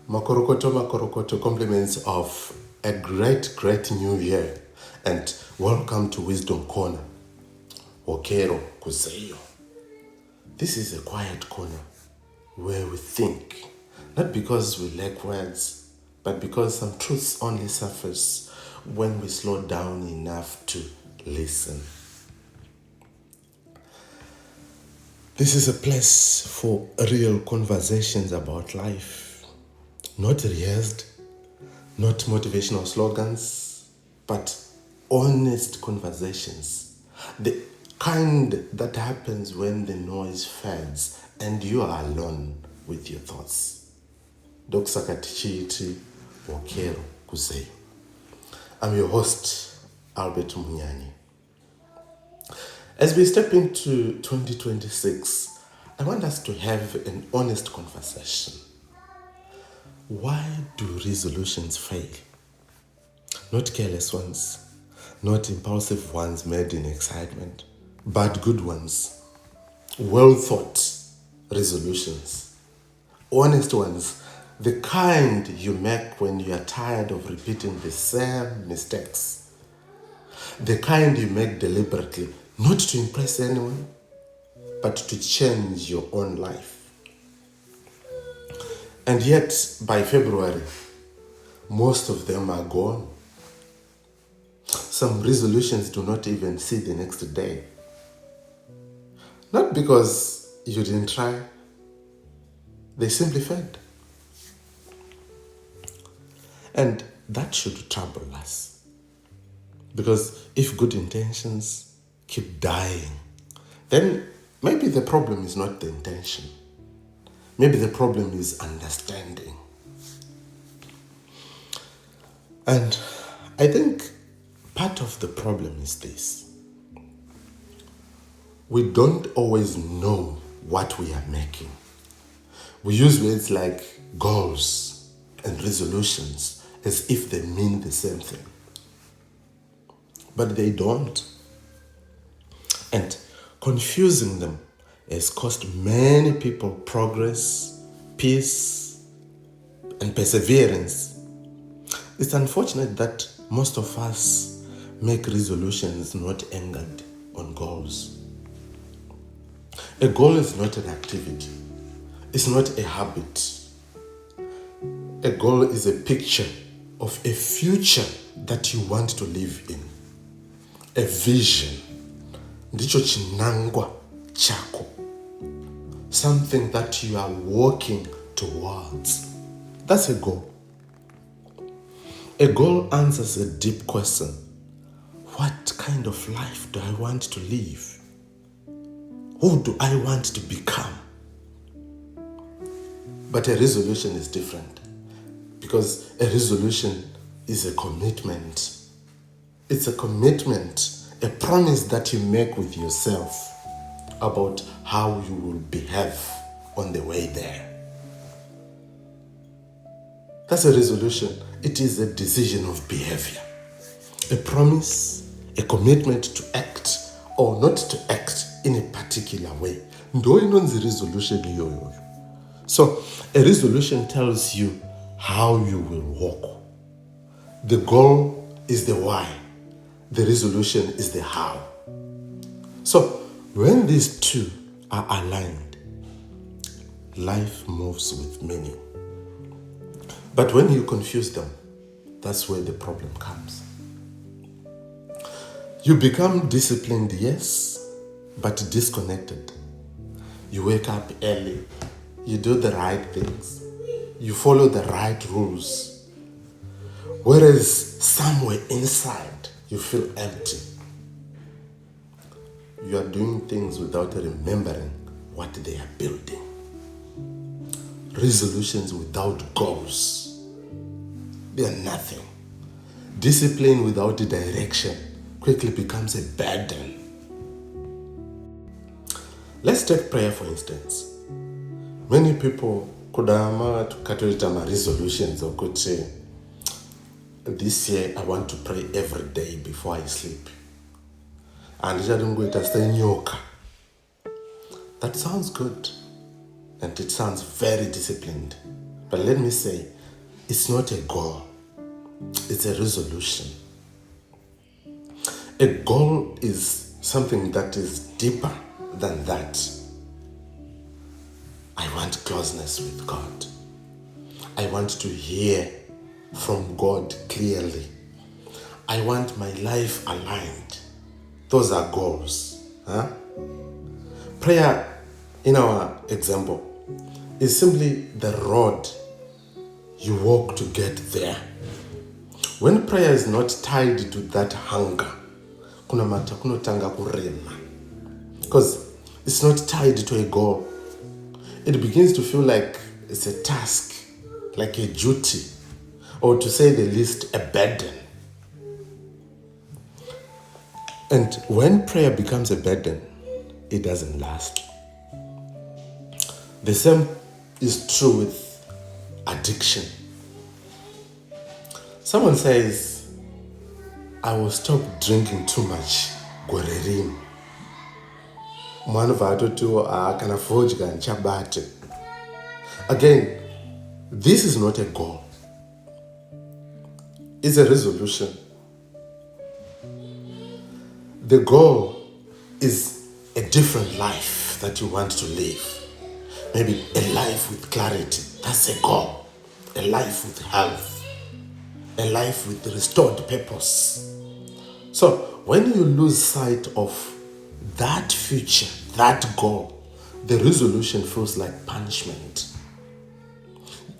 Makorokoto, compliments of a great new year, and welcome to Wisdom Corner. Hokero Kuzeyo. This is a quiet corner where we think, not because we lack words, but because some truths only surface when we slow down enough to listen. This is a place for real conversations about life, not rehearsed, not motivational slogans, but honest conversations. The kind that happens when the noise fades and you are alone with your thoughts. Dokusakatichiti Hokero Kuzeyo. I'm your host, Albert Munyani. As we step into 2026, I want us to have an honest conversation. Why do resolutions fail? Not careless ones, not impulsive ones made in excitement, but good ones, well thought resolutions, honest ones, the kind you make when you are tired of repeating the same mistakes, the kind you make deliberately, not to impress anyone, but to change your own life. And yet, by February, most of them are gone. Some resolutions do not even see the next day. Not because you didn't try, they simply failed. And that should trouble us. Because if good intentions keep dying, then maybe the problem is not the intention. Maybe the problem is understanding. And I think part of the problem is this. We don't always know what we are making. We use words like goals and resolutions as if they mean the same thing. But they don't. And confusing them has cost many people progress, peace, and perseverance. It's unfortunate that most of us make resolutions not anchored on goals. A goal is not an activity. It's not a habit. A goal is a picture of a future that you want to live in. A vision. Ndicho chinangwa chako. Something that you are working towards. That's a goal. A goal answers a deep question. What kind of life do I want to live? Who do I want to become? But a resolution is different, because a resolution is a commitment. It's a commitment, a promise that you make with yourself about how you will behave on the way there. That's a resolution. It is a decision of behavior, a promise, a commitment to act or not to act in a particular way. Ndo inonzi resolution iyoyo. So a resolution tells you how you will walk. The goal is the why. The resolution is the how. So when these two are aligned, life moves with meaning. But when you confuse them, that's where the problem comes. You become disciplined, yes, but disconnected. You wake up early, you do the right things, you follow the right rules, whereas somewhere inside you feel empty. You are doing things without remembering what they are building. Resolutions without goals, they are nothing. Discipline without direction quickly becomes a burden. Let's take prayer for instance. Many people could have resolutions or could say, this year I want to pray every day before I sleep. And that sounds good and it sounds very disciplined. But let me say, it's not a goal, it's a resolution. A goal is something that is deeper than that. I want closeness with God. I want to hear from God clearly. I want my life aligned. Those are goals. Huh? Prayer, in our example, is simply the road you walk to get there. When prayer is not tied to that hunger, because it's not tied to a goal, it begins to feel like it's a task, like a duty, or to say the least, a burden. And when prayer becomes a burden, it doesn't last. The same is true with addiction. Someone says, I will stop drinking too much. Gwererim. Again, this is not a goal. It's a resolution. The goal is a different life that you want to live. Maybe a life with clarity. That's a goal. A life with health. A life with restored purpose. So when you lose sight of that future, that goal, the resolution feels like punishment.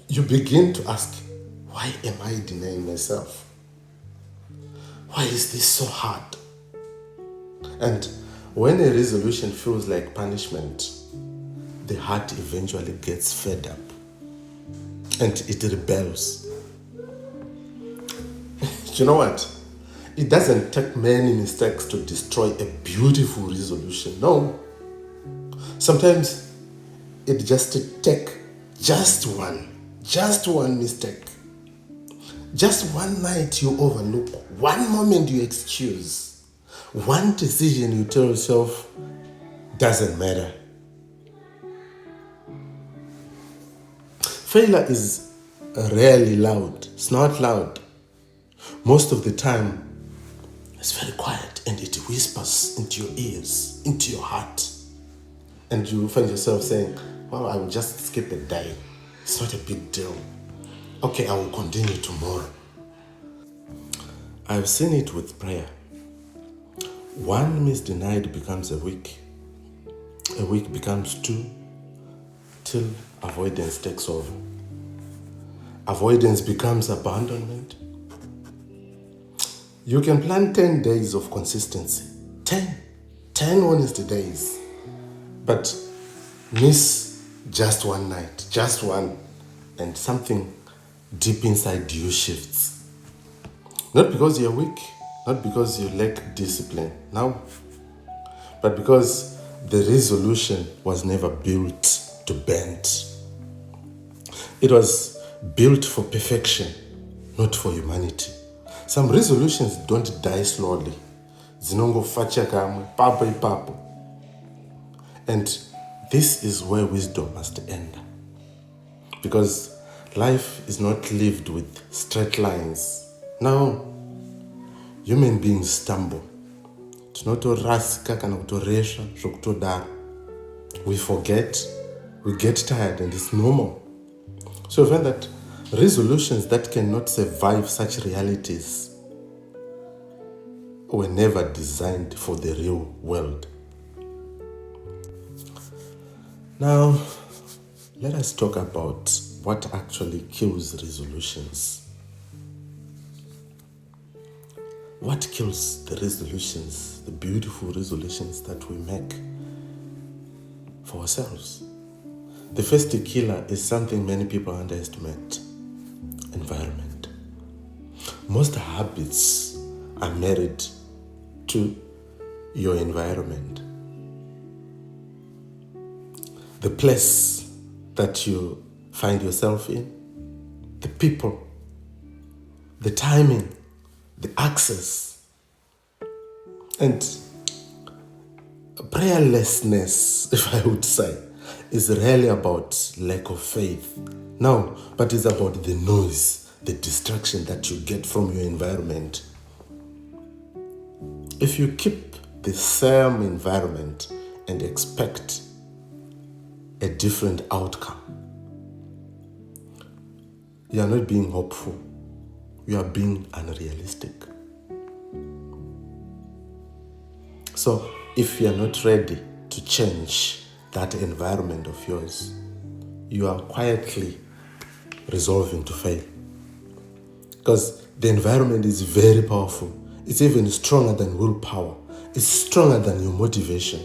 You begin to ask, why am I denying myself? Why is this so hard? And when a resolution feels like punishment, the heart eventually gets fed up and it rebels. You know what? It doesn't take many mistakes to destroy a beautiful resolution. No. Sometimes it just takes just one mistake. Just one night you overlook, one moment you excuse, one decision you tell yourself doesn't matter. Failure is rarely loud. It's not loud. Most of the time, it's very quiet and it whispers into your ears, into your heart. And you find yourself saying, well, I will just skip a day. It's not a big deal. Okay, I will continue tomorrow. I've seen it with prayer. One misdenied becomes a week. A week becomes two, till avoidance takes over. Avoidance becomes abandonment. You can plan 10 days of consistency. 10 honest days. But miss just one night, just one, and something deep inside you shifts. Not because you're weak, not because you lack discipline, no, but because the resolution was never built to bend. It was built for perfection, not for humanity. Some resolutions don't die slowly. Zinongofacha kamwe, papo ipapo. And this is where wisdom must end. Because life is not lived with straight lines. No. Human beings stumble. We forget, we get tired, and it's normal. So we find that resolutions that cannot survive such realities were never designed for the real world. Now, let us talk about what actually kills resolutions. What kills the resolutions, the beautiful resolutions that we make for ourselves? The first killer is something many people underestimate: environment. Most habits are married to your environment. The place that you find yourself in, the people, the timing, the access, and prayerlessness, if I would say, is really about lack of faith. No, but it's about the noise, the distraction that you get from your environment. If you keep the same environment and expect a different outcome, you are not being hopeful. You are being unrealistic. So if you are not ready to change that environment of yours, you are quietly resolving to fail. Because the environment is very powerful. It's even stronger than willpower. It's stronger than your motivation.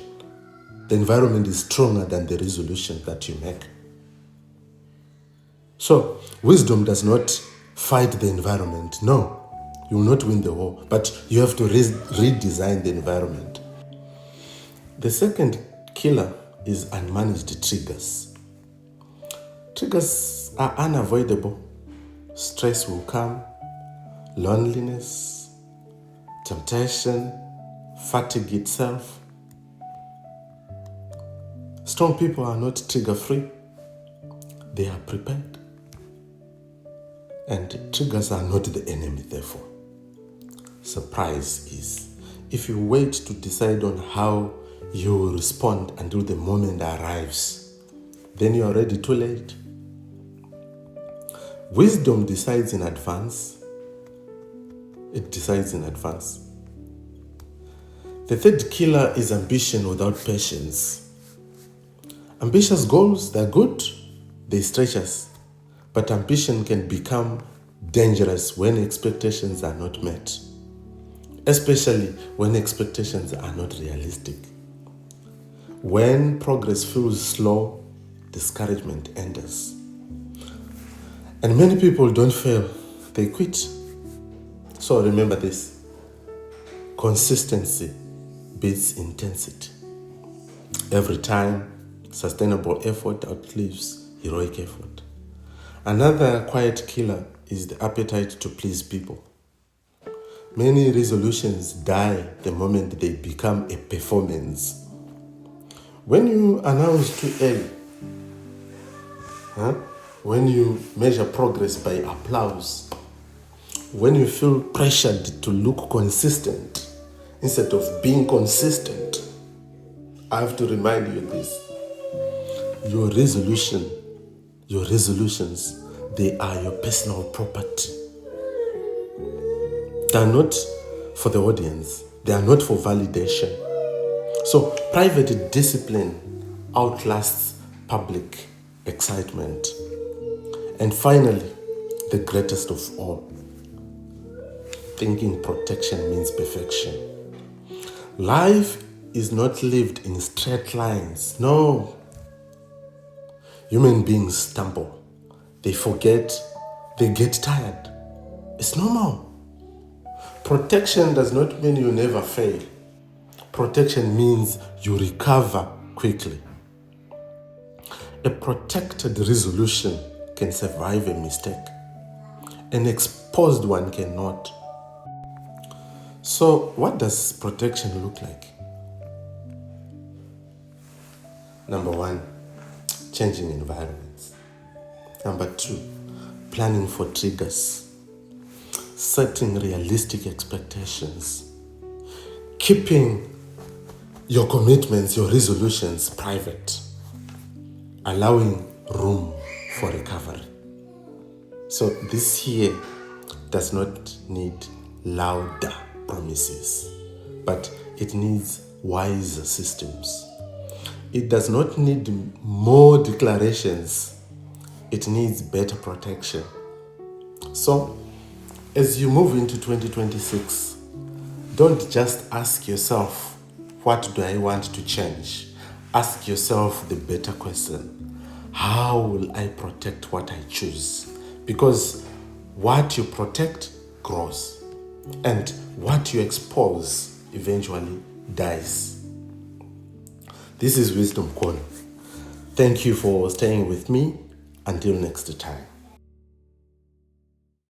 The environment is stronger than the resolution that you make. So, wisdom does not fight the environment. No, you will not win the war, but you have to redesign the environment. The second killer is unmanaged triggers. Triggers are unavoidable. Stress will come, loneliness, temptation, fatigue itself. Strong people are not trigger-free. They are prepared. And triggers are not the enemy, therefore. Surprise is, if you wait to decide on how you will respond until the moment arrives, then you are already too late. Wisdom decides in advance. It decides in advance. The third killer is ambition without patience. Ambitious goals, they're good, they stretch us. But ambition can become dangerous when expectations are not met, especially when expectations are not realistic. When progress feels slow, discouragement enters. And many people don't fail, they quit. So remember this: consistency beats intensity. Every time, sustainable effort outlives heroic effort. Another quiet killer is the appetite to please people. Many resolutions die the moment they become a performance. When you announce too early, when you measure progress by applause, when you feel pressured to look consistent instead of being consistent, I have to remind you this: your resolutions, they are your personal property. They are not for the audience. They are not for validation. So private discipline outlasts public excitement. And finally, the greatest of all, thinking protection means perfection. Life is not lived in straight lines. No. Human beings stumble. They forget. They get tired. It's normal. Protection does not mean you never fail. Protection means you recover quickly. A protected resolution can survive a mistake. An exposed one cannot. So, what does protection look like? Number 1, changing environments. Number 2, planning for triggers. Setting realistic expectations. Keeping your commitments, your resolutions private. Allowing room for recovery. So this here does not need louder promises, but it needs wiser systems. It does not need more declarations. It needs better protection. So, as you move into 2026, don't just ask yourself, what do I want to change? Ask yourself the better question: how will I protect what I choose? Because what you protect grows, and what you expose eventually dies. This is Wisdom Corner. Thank you for staying with me. Until next time.